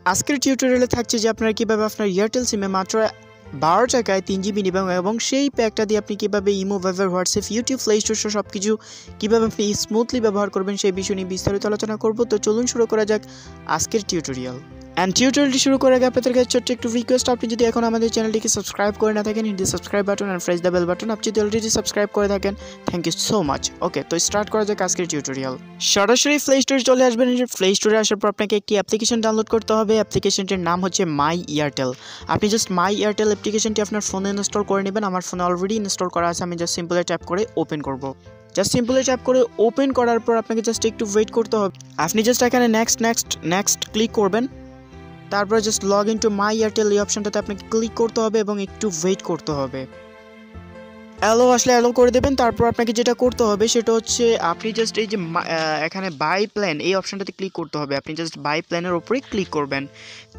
আজকের টিউটোরিয়ালে থাকছে যে আপনারা কিভাবে আপনার এয়ারটেল সিমে মাত্র 12 টাকায় 3 জিবি নেবেন এবং সেই প্যাকটা দিয়ে আপনি কিভাবে ইমো, ভাইবার, হোয়াটসঅ্যাপ, ইউটিউব, প্লে স্টোর সবকিছু কিভাবে আপনি স্মুথলি ব্যবহার করবেন সেই বিষয় নিয়ে বিস্তারিত আলোচনা করব। তো চলুন শুরু করা যাক আজকের টিউটোরিয়াল। অ্যান্ড টিউটোরিয়ালটি শুরু করার আগে আপনাদের কাছে ছোট্ট একটু রিকোয়েস্ট, আপনি যদি এখন আমাদের চ্যানেলটিকে সাবস্ক্রাইব করে না থাকেন, hit the subscribe button and press the bell button. আপনি যদি অলরেডি সাবস্ক্রাইব করে থাকেন, thank you so much. Okay, তো স্টার্ট করা যাক আজকের টিউটোরিয়াল। সরাসরি প্লে স্টোরে চলে আসবেন। প্লে স্টোরে আসার পর আপনাকে একটি অ্যাপ্লিকেশন ডাউনলোড করতে হবে। অ্যাপ্লিকেশনটির নাম হচ্ছে মাই এয়ারটেল। আপনি জাস্ট মাই এয়ারটেল অ্যাপ্লিকেশনটি আপনার ফোনে ইনস্টল করে নেবেন। আমার ফোনে অলরেডি ইনস্টল করা আছে, আমি জাস্ট সিম্পলি ট্যাপ করে ওপেন করব। জাস্ট সিম্পলি ট্যাপ করে ওপেন করার পর আপনাকে জাস্ট একটু ওয়েট করতে হবে। আপনি জাস্ট এখানে নেক্সট ক্লিক করবেন। তারপরে just log in to my Airtel এই অপশনটাতে আপনাকে ক্লিক করতে হবে এবং একটু ওয়েট করতে হবে। অ্যালো আসলে অ্যালো করে দেবেন। তারপর আপনাকে যেটা করতে হবে সেটা হচ্ছে আপনি জাস্ট এই যে এখানে বাই প্ল্যান এই অপশনটাতে ক্লিক করতে হবে। আপনি জাস্ট বাই প্ল্যানের উপরে ক্লিক করবেন।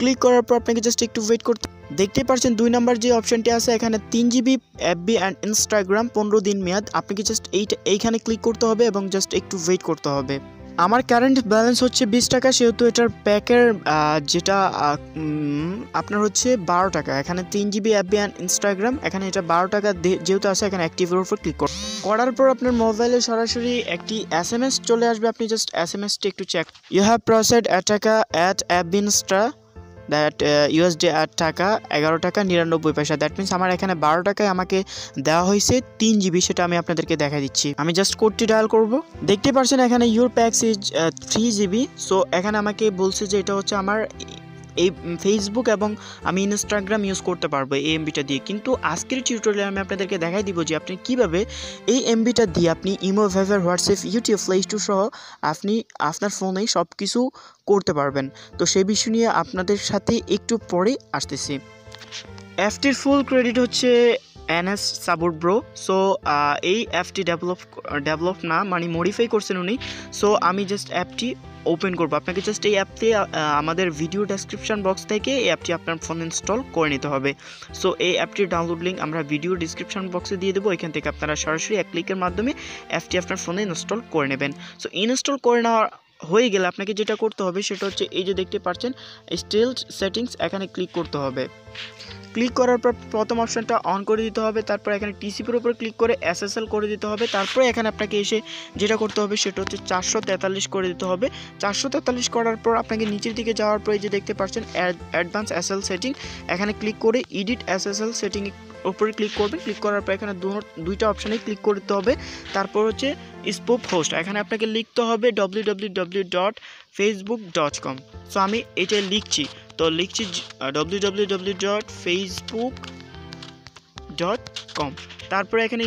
ক্লিক করার পর আপনাকে জাস্ট একটু ওয়েট করতে, দেখতেই পাচ্ছেন 2 নাম্বার যে অপশনটি আছে এখানে 3 জিবি এফবি অ্যান্ড ইনস্টাগ্রাম 15 দিন মেয়াদ। আপনাকে জাস্ট এইখানে ক্লিক করতে হবে এবং জাস্ট একটু ওয়েট করতে হবে। আমার কারেন্ট ব্যালেন্স হচ্ছে 20 টাকা, সেহেতু এটার প্যাকের যেটা আপনার হচ্ছে 12 টাকা। এখানে 3 জিবি এফবি অ্যান্ড ইনস্টাগ্রাম, এখানে এটা 12 টাকা যেহেতু আছে, এখানে অ্যাক্টিভের উপর ক্লিক করার পর আপনার মোবাইলে সরাসরি একটি SMS চলে আসবে। আপনি জাস্ট SMSটি একটু check, you have processed taka at FB Insta that USD taka 11 টাকা 99 পয়সা। দ্যাট মিনস আমার এখানে 12 টাকায় আমাকে দেওয়া হয়েছে 3 জিবি, সেটা আমি আপনাদেরকে দেখা দিচ্ছি। আমি জাস্ট কোডটি ডায়াল করব। দেখতে পাচ্ছেন এখানে your packs is 3 GB. So এখানে আমাকে বলছে যে এটা হচ্ছে আমার এই ফেসবুক এবং আমি ইনস্টাগ্রাম ইউজ করতে পারবো এই এমবিটা দিয়ে। কিন্তু আজকের টিউটোরিয়ালে আমি আপনাদেরকে দেখাই দিব যে আপনি কিভাবে এই এমবিটা দিয়ে আপনি ইমো, ভাইবার, হোয়াটসঅ্যাপ, ইউটিউব, প্লে স্টোর সহ আপনি আপনার ফোনেই সব কিছু করতে পারবেন। তো সেই বিষয় নিয়ে আপনাদের সাথে একটু পরে আসতেছি। অ্যাপটির ফুল ক্রেডিট হচ্ছে NS সাবুর ব্রো। সো এই অ্যাপটি ডেভেলপ না মানে মডিফাই করছেন উনি। সো আমি জাস্ট অ্যাপটি ওপেন করবো। আপনাকে জাস্ট এই অ্যাপটি আমাদের ভিডিও ডেসক্রিপশন বক্স থেকে এই অ্যাপটি আপনার ফোন ইনস্টল করে নিতে হবে। সো এই অ্যাপটির ডাউনলোড লিঙ্ক আমরা ভিডিও ডিসক্রিপশন বক্সে দিয়ে দেবো। এখান থেকে আপনারা সরাসরি এক ক্লিকের মাধ্যমে অ্যাপটি আপনার ফোনে ইনস্টল করে নেবেন। সো ইনস্টল করে নেওয়া হয়ে গেলে আপনাকে যেটা করতে হবে সেটা হচ্ছে এই যে দেখতে পাচ্ছেন স্টিল সেটিংস, এখানে ক্লিক করতে হবে। ক্লিক করার পর প্রথম অপশনটা অন করে দিতে হবে। তারপর এখানে টিসিপির উপর ক্লিক করে SSL করে দিতে হবে। তারপরে এখানে আপনাকে এসে যেটা করতে হবে সেটা হচ্ছে 443 করে দিতে হবে। 443 করার পর আপনাকে নিচের দিকে যাওয়ার পর এই যে দেখতে পাচ্ছেন অ্যাডভান্স SSL সেটিং, এখানে ক্লিক করে এডিট SSL সেটিং উপরে ক্লিক করবেন। ক্লিক করার পর এখানে দুইটা অপশানে ক্লিক করতে হবে। তারপর হচ্ছে স্পুপ হোস্ট, এখানে আপনাকে লিখতে হবে www.facebook.com। সো আমি এটা লিখছি, তো লিখছি www.facebook.com। তারপরে এখানে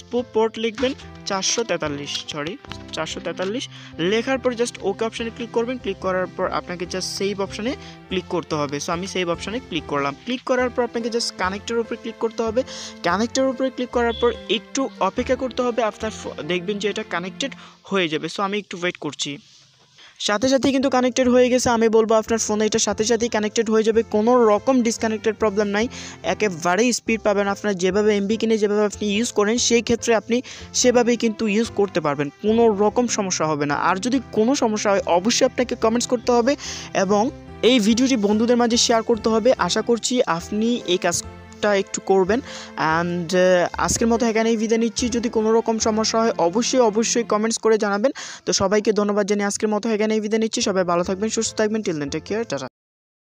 স্পুপ পোর্ট লিখবেন 443 লেখার পর জাস্ট ওকে অপশানে ক্লিক করবেন। ক্লিক করার পর আপনাকে জাস্ট সেভ অপশানে ক্লিক করতে হবে। সো আমি সেভ অপশানে ক্লিক করলাম। ক্লিক করার পর আপনাকে জাস্ট কানেক্টের উপরে ক্লিক করতে হবে। কানেক্টের উপরে ক্লিক করার পর একটু অপেক্ষা করতে হবে, আপনার দেখবেন যে এটা কানেক্টেড হয়ে যাবে। সো আমি একটু ওয়েট করছি। সাথে কিন্তু কানেক্টেড হয়ে গেছে। আমি বলবো আপনার ফোনে এটা সাথেই কানেক্টেড হয়ে যাবে, কোনো রকম ডিসকানেক্টেড প্রবলেম নাই, একেবারেই স্পিড পাবেন। আপনার যেভাবে এমবি কিনে যেভাবে আপনি ইউজ করেন সেই ক্ষেত্রে আপনি সেভাবেই কিন্তু ইউজ করতে পারবেন, কোনো রকম সমস্যা হবে না। আর যদি কোনো সমস্যা হয় অবশ্যই আপনাকে কমেন্টস করতে হবে এবং এই ভিডিওটি বন্ধুদের মাঝে শেয়ার করতে হবে। আশা করছি আপনি এই কাজটা একটু করবেন। অ্যান্ড আজকের মতো এখানেই বিদায় নিচ্ছি। যদি কোনো রকম সমস্যা হয় অবশ্যই কমেন্টস করে জানাবেন। তো সবাইকে ধন্যবাদ জানিয়ে আজকের মতো এখানেই বিদায় নিচ্ছি। সবাই ভালো থাকবেন, সুস্থ থাকবেন। Till then take care, tata.